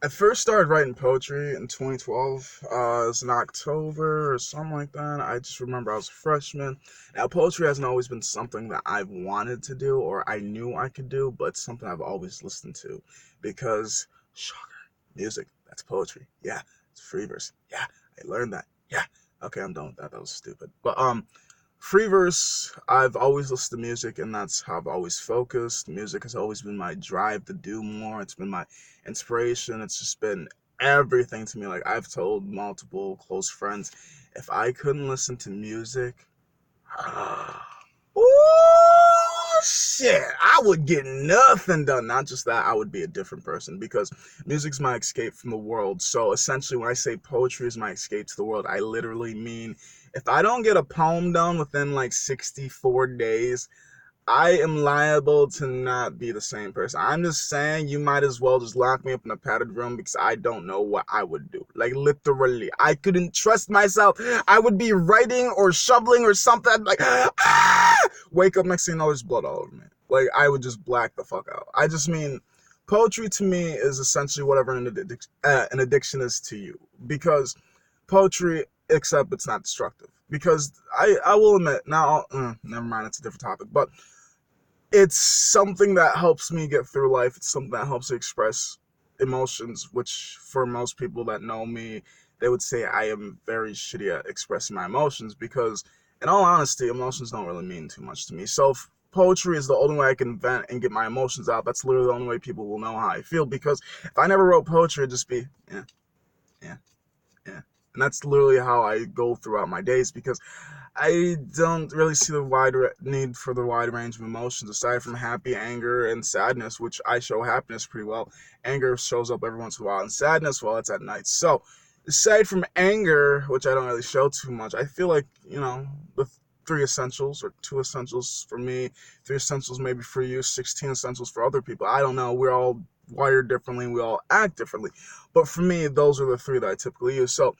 I first started writing poetry in 2012. It was in October or something like that. I just remember I was a freshman. Now, poetry hasn't always been something that I've wanted to do or I knew I could do, but something I've always listened to because, shocker, music, that's poetry. Yeah, it's free verse. Yeah, I learned that. Yeah. Okay, I'm done with that. That was stupid. But free verse, I've always listened to music, and that's how I've always focused. Music has always been my drive to do more. It's been my inspiration. It's just been everything to me. Like, I've told multiple close friends, if I couldn't listen to music, oh shit, I would get nothing done. Not just that, I would be a different person because music's my escape from the world. So essentially, when I say poetry is my escape to the world, I literally mean if I don't get a poem done within like 64 days, I am liable to not be the same person. I'm just saying you might as well just lock me up in a padded room because I don't know what I would do. Like, literally, I couldn't trust myself. I would be writing or shoveling or something. Like, ah! Wake up next thing you know, there's blood all over me. Like, I would just black the fuck out. I just mean, poetry to me is essentially whatever an addiction is to you. Because poetry, except it's not destructive. Because I will admit, now, never mind, it's a different topic. But it's something that helps me get through life. It's something that helps me express emotions, which for most people that know me, they would say I am very shitty at expressing my emotions because, in all honesty, emotions don't really mean too much to me. So, if poetry is the only way I can vent and get my emotions out, that's literally the only way people will know how I feel. Because if I never wrote poetry, it'd just be, yeah, yeah, yeah. And that's literally how I go throughout my days because I don't really see the need for the wide range of emotions aside from happy, anger, and sadness, which I show happiness pretty well. Anger shows up every once in a while, and sadness, well, it's at night. So, aside from anger, which I don't really show too much, I feel like, the three essentials or two essentials for me, three essentials maybe for you, 16 essentials for other people. I don't know. We're all wired differently, we all act differently. But for me, those are the three that I typically use. So,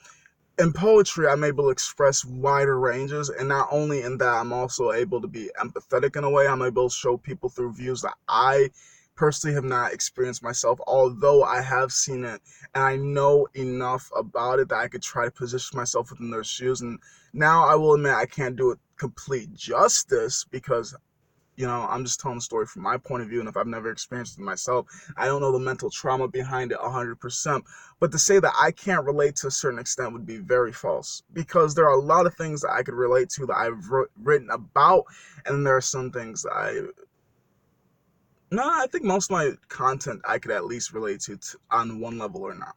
in poetry, I'm able to express wider ranges, and not only in that, I'm also able to be empathetic in a way. I'm able to show people through views that I personally have not experienced myself, although I have seen it and I know enough about it that I could try to position myself within their shoes. And now I will admit I can't do it complete justice because I'm just telling the story from my point of view, and if I've never experienced it myself, I don't know the mental trauma behind it 100%. But to say that I can't relate to a certain extent would be very false, because there are a lot of things that I could relate to that I've written about, and then there are some things that no, I think most of my content I could at least relate to on one level or not.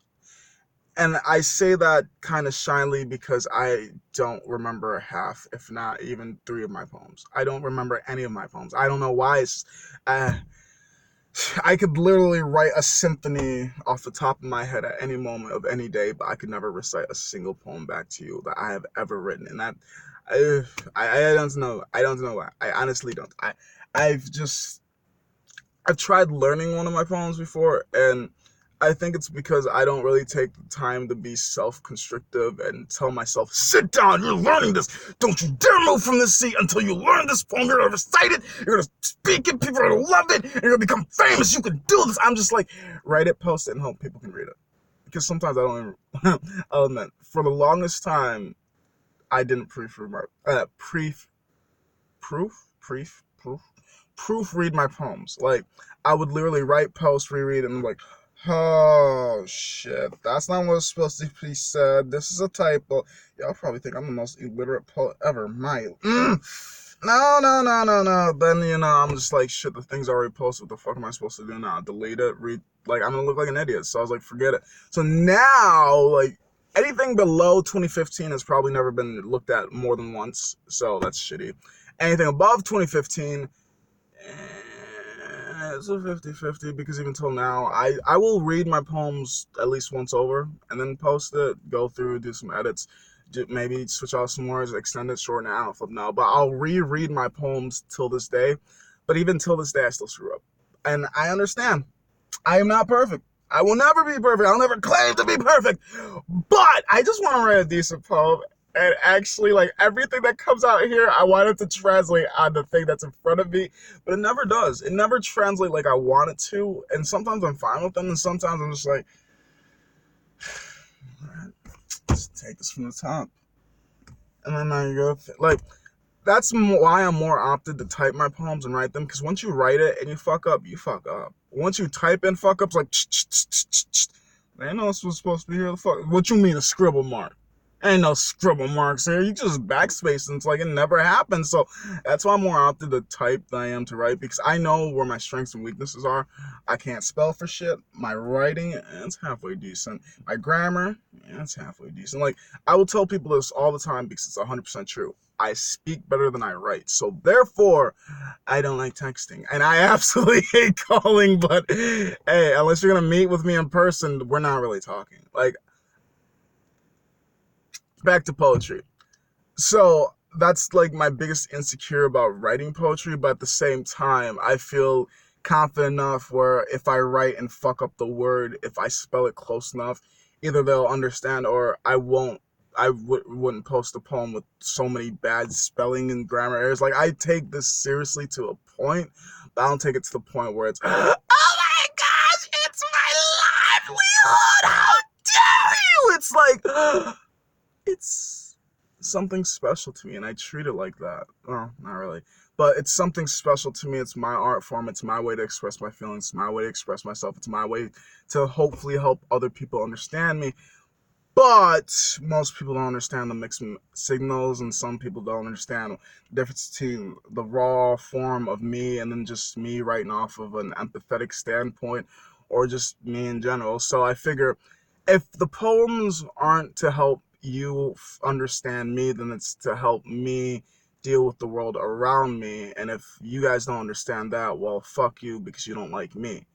And I say that kind of shyly because I don't remember half, if not even three of my poems. I don't remember any of my poems. I don't know why. Uh, I could literally write a symphony off the top of my head at any moment of any day, but I could never recite a single poem back to you that I have ever written. And that, I don't know. I don't know why. I honestly don't. I've just I've tried learning one of my poems before, and I think it's because I don't really take the time to be self-constrictive and tell myself, sit down, you're learning this. Don't you dare move from this seat until you learn this poem. You're gonna recite it, you're gonna speak it, people are gonna love it, and you're gonna become famous. You can do this. I'm just like, write it, post it, and hope people can read it. Because sometimes I don't even, I'll admit, for the longest time, I didn't proofread my poems. Like, I would literally write, post, reread, and I'm like, oh shit, that's not what's supposed to be said. This is a typo. Y'all probably think I'm the most illiterate poet ever. No, no, no, no, no. Then I'm just like, shit. The thing's already posted. What the fuck am I supposed to do now? Delete it? Like, I'm gonna look like an idiot. So I was like, forget it. So now, like, anything below 2015 has probably never been looked at more than once. So that's shitty. Anything above 2015, it's a 50-50 because even till now, I will read my poems at least once over and then post it, go through, do some edits, maybe switch out some words, extend it, shorten it out, flip now. But I'll reread my poems till this day. But even till this day, I still screw up. And I understand. I am not perfect. I will never be perfect. I'll never claim to be perfect. But I just want to write a decent poem. And actually, like, everything that comes out here, I want it to translate on the thing that's in front of me. But it never does. It never translates like I want it to. And sometimes I'm fine with them. And sometimes I'm just like, Just take this from the top. And then now you go, like, that's why I'm more opted to type my poems and write them, because once you write it and you fuck up, you fuck up. Once you type in fuck ups, like, they know this was supposed to be here. The fuck, what you mean a scribble mark? Ain't no scribble marks here. You just backspace and it's like it never happened. So that's why I'm more opted to type than I am to write, because I know where my strengths and weaknesses are. I can't spell for shit. My writing, it's halfway decent. My grammar, it's halfway decent. Like, I will tell people this all the time because it's 100% true. I speak better than I write. So therefore, I don't like texting. And I absolutely hate calling, but hey, unless you're going to meet with me in person, we're not really talking. Like, back to poetry. So that's like my biggest insecure about writing poetry, but at the same time, I feel confident enough where if I write and fuck up the word, if I spell it close enough, either they'll understand or I won't. Wouldn't post a poem with so many bad spelling and grammar errors. Like, I take this seriously to a point, but I don't take it to the point where it's, oh my gosh, it's my livelihood. How dare you? It's like, it's something special to me, and I treat it like that. Well, not really, but it's something special to me. It's my art form. It's my way to express my feelings. It's my way to express myself. It's my way to hopefully help other people understand me. But most people don't understand the mixed signals, and some people don't understand the difference between the raw form of me and then just me writing off of an empathetic standpoint, or just me in general. So I figure if the poems aren't to help you understand me, then it's to help me deal with the world around me. And if you guys don't understand that, well, fuck you, because you don't like me.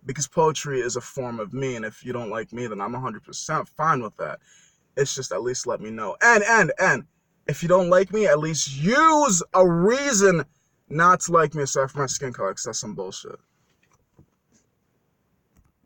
Because poetry is a form of me, and if you don't like me, then I'm 100% fine with that. It's just, at least let me know. And if you don't like me, at least use a reason not to like me aside from my skin color, because that's some bullshit.